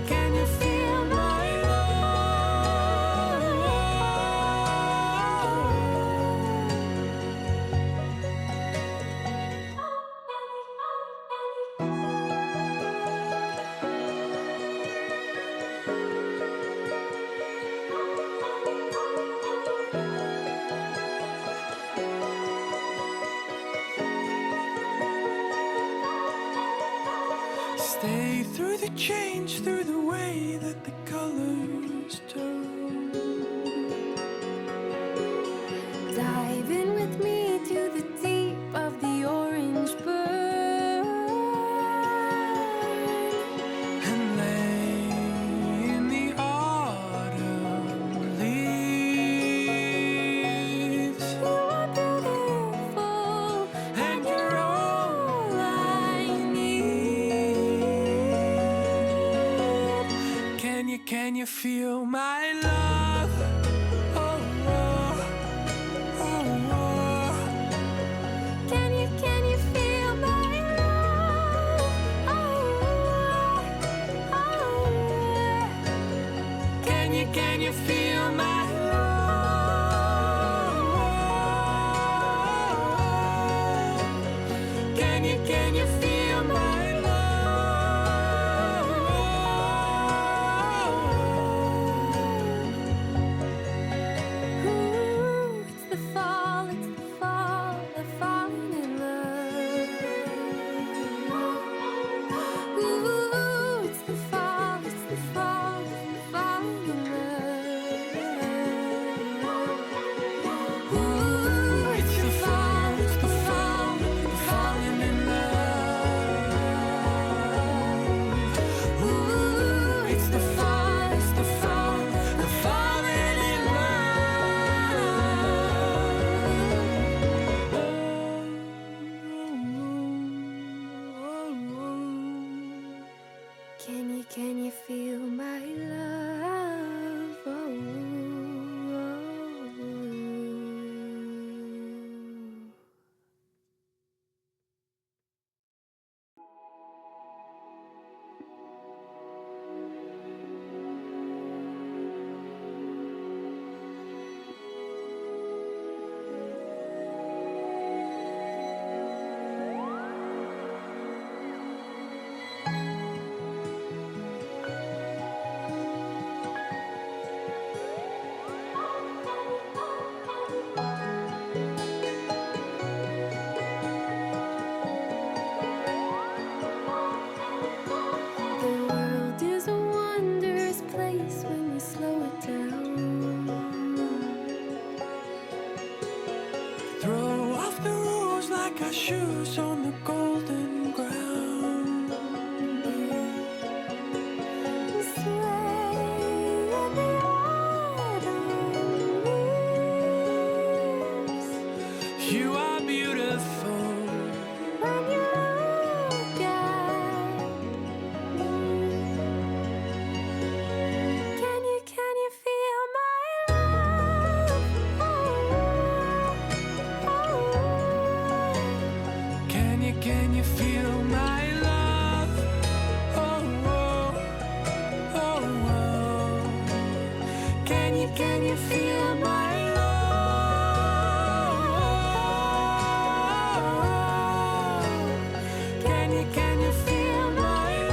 can you feel my Stay through the change, through the way that the colors turn. Dive in with me to the deep of the orange burn And lay in the autumn leaves. You are beautiful And you're all I need. Can you feel my love? Oh, oh, oh, oh. Can you feel my love? Oh, oh, Can you feel my love? Can you feel my Ooh, it's the fall, the falling in love. Ooh, it's the fall, the falling in love. Ooh, It's the fall, the falling in love. Ooh, it's the fall, the falling in love. Can you feel my love? Oh, oh, oh. The world is a wondrous place when you slow it down. Throw off the rules like our shoes on the golden ground. Sway in the autumn leaves. You are beautiful. When you look at me, can you feel my love? Oh, oh, Can you feel my love? Oh, oh, oh, oh. Can you feel my love? Can you feel my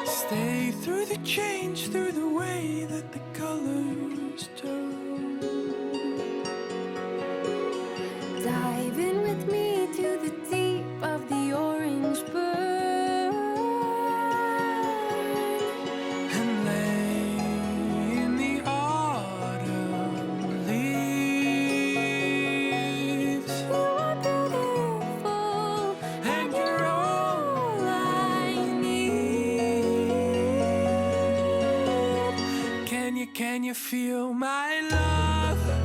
Stay through the change, through the way that the colors turn. dive in with me to the deep of the orange burn And lay in the autumn leaves. You are beautiful And you're all I need. Can you feel my love?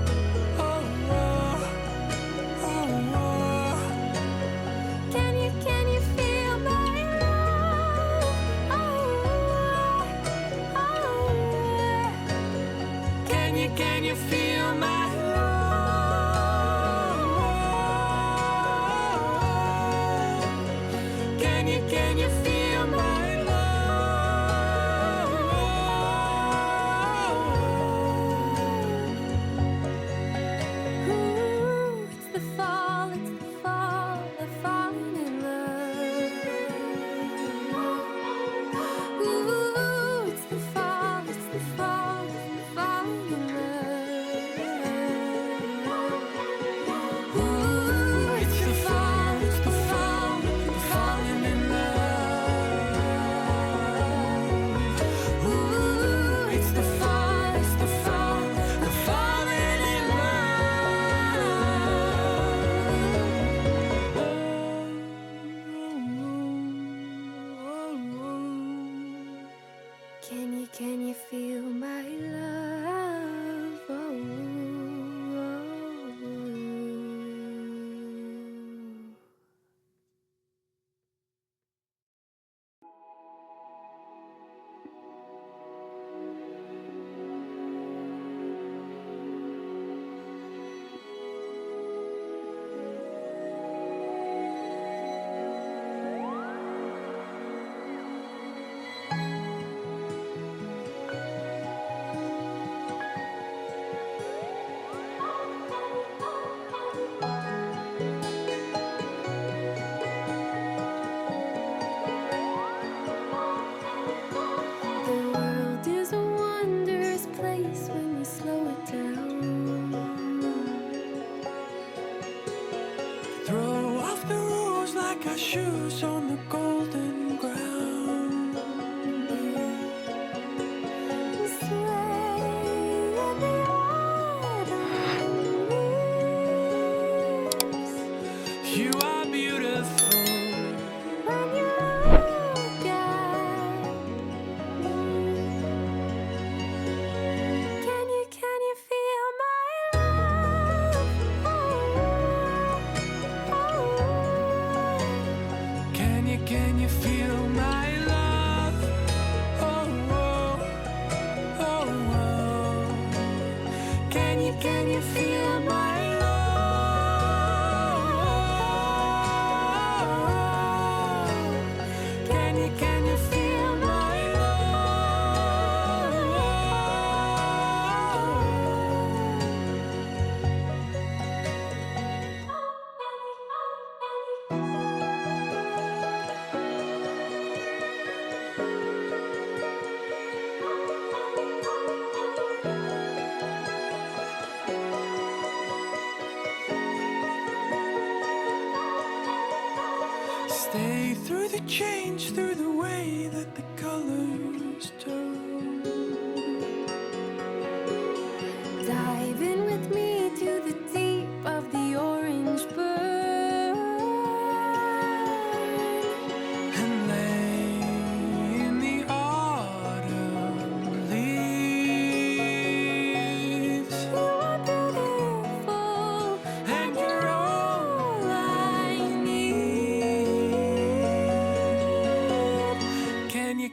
shoes on the golden ground. Sway in the autumn leaves. You are beautiful. When you look at me, can you feel my love? Oh, oh, Can you feel my love? Oh, oh, oh, oh. Can you feel my love? Can you feel my Stay through the change, through the way that the colors turn. dive in with me to the deep of the orange burn. And lay in the autumn leaves. You are beautiful, And you're all all I need.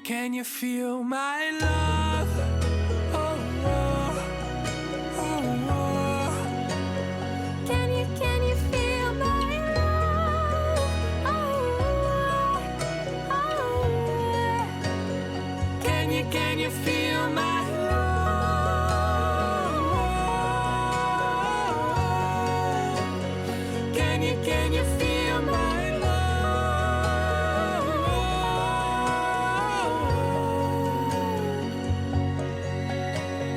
Can you feel my love? Oh, oh, oh, oh. Can you feel my love? Oh, oh, Can you feel my love? Can you feel my love?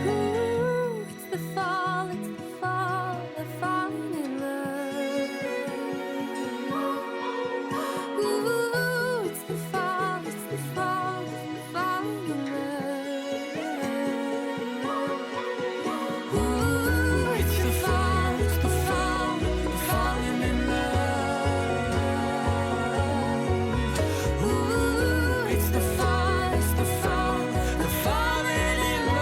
ooh, it's the fall, they're falling in love. Ooh, it's the fall, they're falling in love. Ooh, It's the fall, they're falling in love. Ooh, it's the fall, they're falling in love.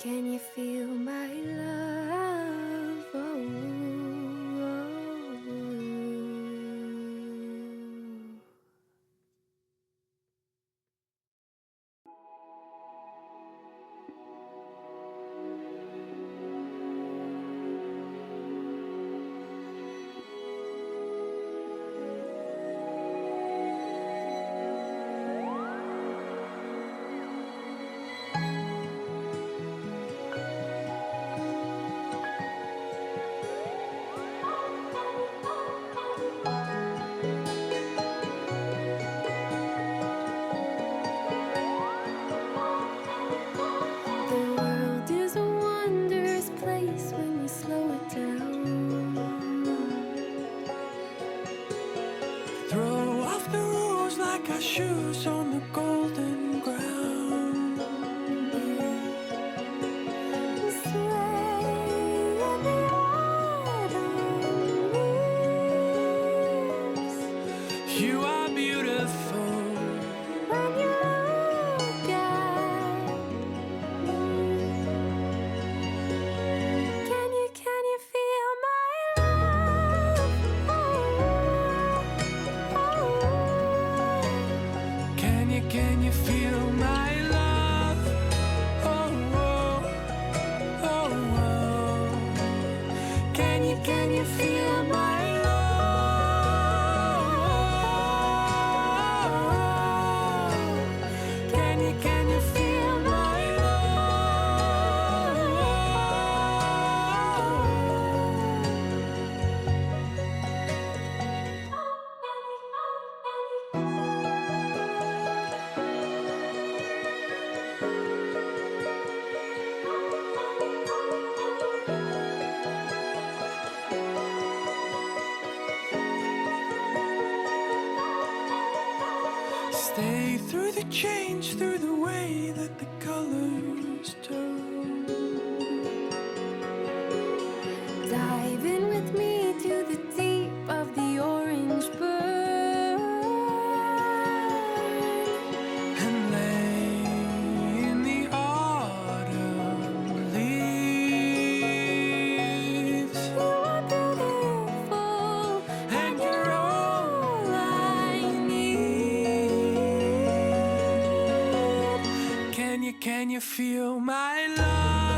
Can you feel my love? Oh, oh, oh. The world is a wondrous place when you slow it down. Throw off the rules like our shoes on the golden ground. Sway in the autumn leaves. You are beautiful. When you look at me, can you feel my love? Oh, oh, Can you feel my love? Oh, oh, oh, oh. Can you feel my love? Stay through the change, through the way that the colors turn. Dive in with me to the deep of the orange burn. And lay in the autumn leaves. You are beautiful, And you're all I need. Can you feel my love?